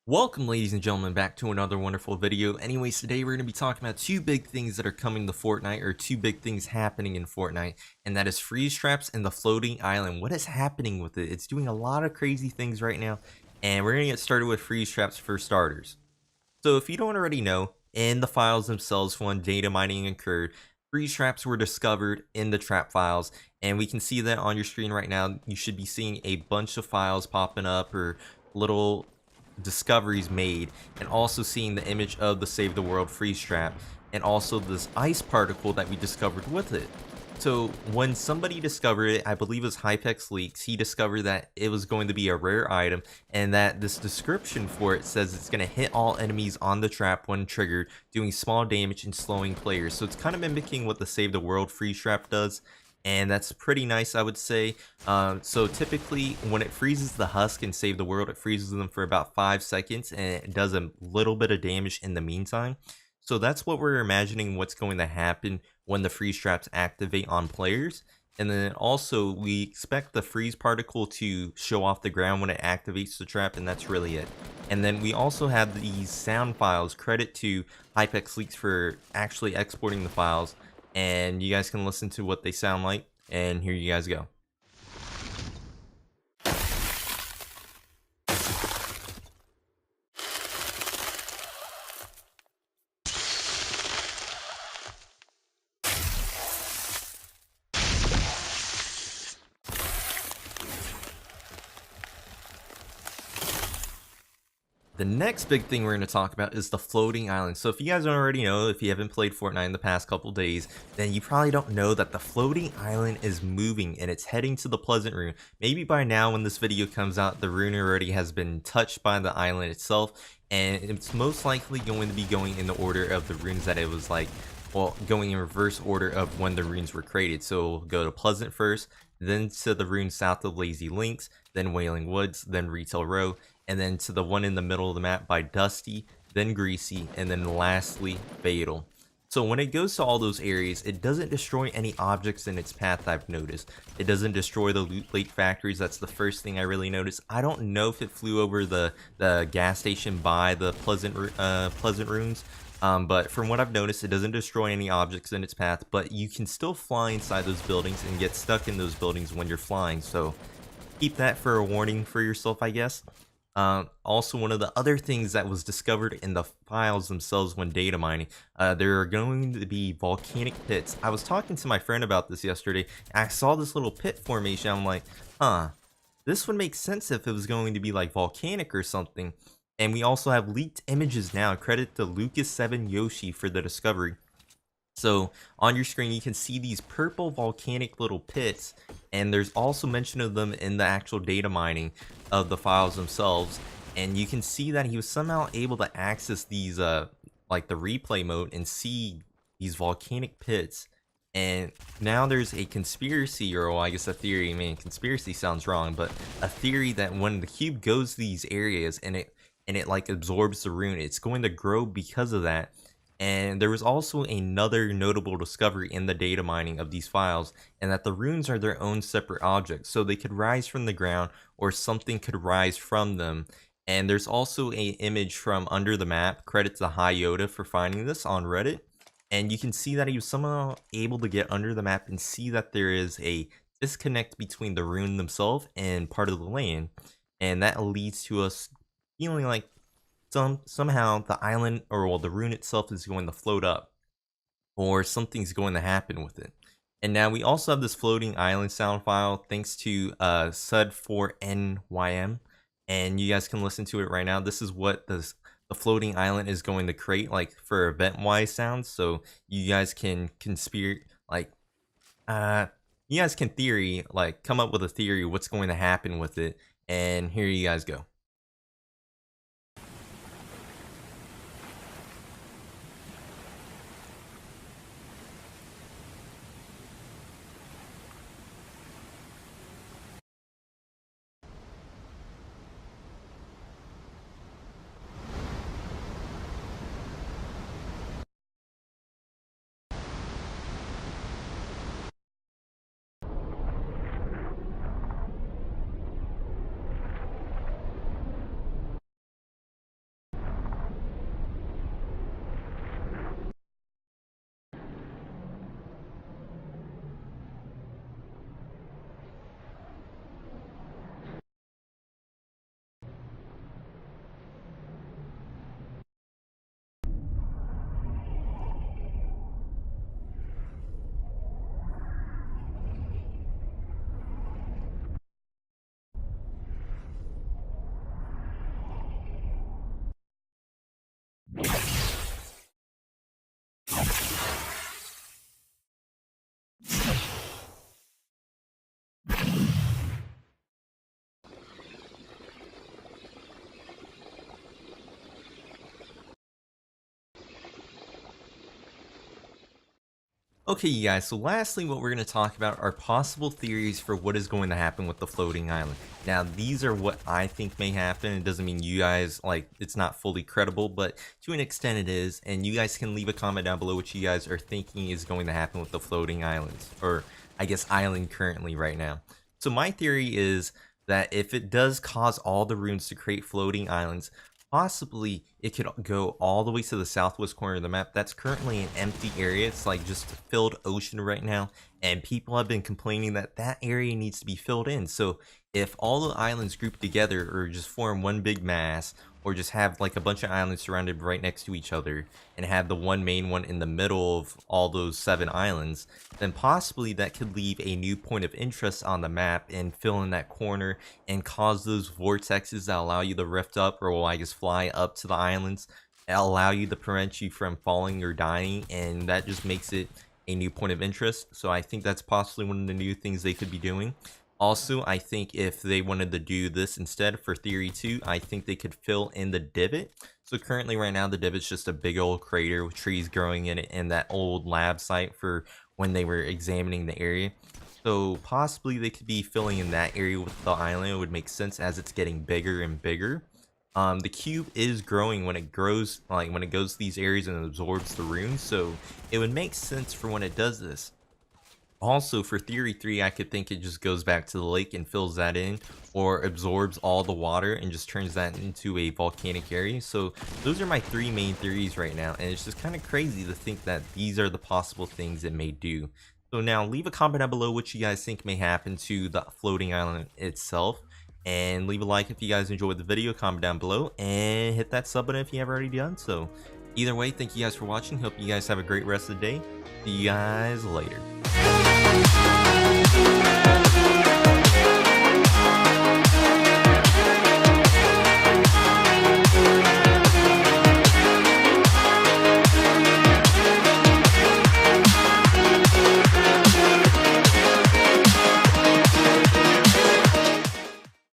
Welcome, ladies and gentlemen, back to another wonderful video. Anyways, today we're going to be talking about two big things that are coming to Fortnite, or two big things happening in Fortnite, and that is freeze traps and the floating island. What is happening with it? It's doing a lot of crazy things right now, and we're going to get started with freeze traps for starters. So if you don't already know, in the files themselves when data mining occurred, freeze traps were discovered in the trap files, and we can see that on your screen right now. You should be seeing a bunch of files popping up, or little discoveries made, and also seeing the image of the Save the World freeze trap, and also this ice particle that we discovered with it. So when somebody discovered it, I believe it was Hypex Leaks, he discovered that it was going to be a rare item, and that this description for it says it's going to hit all enemies on the trap when triggered, doing small damage and slowing players. So it's kind of mimicking what the Save the World freeze trap does, and that's pretty nice, I would say. So typically when it freezes the husk and Save the World, it freezes them for about 5 seconds, and it does a little bit of damage in the meantime. So that's what we're imagining what's going to happen when the freeze traps activate on players. And then also we expect the freeze particle to show off the ground when it activates the trap, and that's really it. And then we also have these sound files. Credit to Hypex Leaks for actually exporting the files, and you guys can listen to what they sound like, and here you guys go. The next big thing we're going to talk about is the floating island. So if you guys don't already know, if you haven't played Fortnite in the past couple days, then you probably don't know that the floating island is moving and it's heading to the Pleasant Rune. Maybe by now when this video comes out, the rune already has been touched by the island itself, and it's most likely going to be going in the order of the runes that it was like, well, going in reverse order of when the runes were created. So we'll go to Pleasant first, then to the rune south of Lazy Links, then Wailing Woods, then Retail Row, and then to the one in the middle of the map by Dusty, then Greasy, and then lastly Fatal. So when it goes to all those areas, it doesn't destroy any objects in its path, I've noticed. It doesn't destroy the loot lake factories. That's the first thing I really noticed. I don't know if it flew over the gas station by the Pleasant Runes, but from what I've noticed, it doesn't destroy any objects in its path, but you can still fly inside those buildings and get stuck in those buildings when you're flying, so keep that for a warning for yourself, I guess. Also, one of the other things that was discovered in the files themselves when data mining, there are going to be volcanic pits. I was talking to my friend about this yesterday, and I saw this little pit formation. I'm like, huh, this would make sense if it was going to be like volcanic or something. And we also have leaked images now. Credit to Lucas7 Yoshi for the discovery. So on your screen you can see these purple volcanic little pits, and there's also mention of them in the actual data mining of the files themselves, and you can see that he was somehow able to access these like the replay mode and see these volcanic pits. And now there's a conspiracy, or well, I guess a theory. I mean, conspiracy sounds wrong, but a theory that when the cube goes to these areas and it like absorbs the rune, it's going to grow because of that. And there was also another notable discovery in the data mining of these files, and that the runes are their own separate objects, so they could rise from the ground or something could rise from them. And there's also an image from under the map. Credit to High Yoda for finding this on Reddit, and you can see that he was somehow able to get under the map and see that there is a disconnect between the rune themselves and part of the land, and that leads to us feeling like somehow the island, or well, the rune itself is going to float up, or something's going to happen with it. And now we also have this floating island sound file thanks to Sud4NYM, and you guys can listen to it right now. This is what the floating island is going to create, like for event wise sounds. So you guys can you guys can theory, like come up with a theory what's going to happen with it, and here you guys go. Okay, you guys, so lastly, what we're going to talk about are possible theories for what is going to happen with the floating island. Now, these are what I think may happen. It doesn't mean you guys, like, it's not fully credible, but to an extent it is. And you guys can leave a comment down below what you guys are thinking is going to happen with the floating islands, or I guess island currently right now. So my theory is that if it does cause all the runes to create floating islands, possibly it could go all the way to the southwest corner of the map. That's currently an empty area. It's like just a filled ocean right now, and people have been complaining that that area needs to be filled in. So if all the islands group together or just form one big mass, or just have like a bunch of islands surrounded right next to each other and have the one main one in the middle of all those 7 islands, then possibly that could leave a new point of interest on the map and fill in that corner and cause those vortexes that allow you to rift up, or well, I guess fly up to the islands, and allow you to prevent you from falling or dying, and that just makes it a new point of interest. So I think that's possibly one of the new things they could be doing. Also, I think if they wanted to do this instead for Theory 2, I think they could fill in the divot. So currently right now, the divot's just a big old crater with trees growing in it and that old lab site for when they were examining the area. So possibly they could be filling in that area with the island. It would make sense as it's getting bigger and bigger. The cube is growing when it grows, like when it goes to these areas and absorbs the runes. So it would make sense for when it does this. Also, for Theory 3, I could think it just goes back to the lake and fills that in, or absorbs all the water and just turns that into a volcanic area. So those are my 3 main theories right now, and it's just kind of crazy to think that these are the possible things it may do. So now leave a comment down below what you guys think may happen to the floating island itself, and leave a like if you guys enjoyed the video, comment down below, and hit that sub button if you haven't already done so. Either way, thank you guys for watching. Hope you guys have a great rest of the day. See you guys later.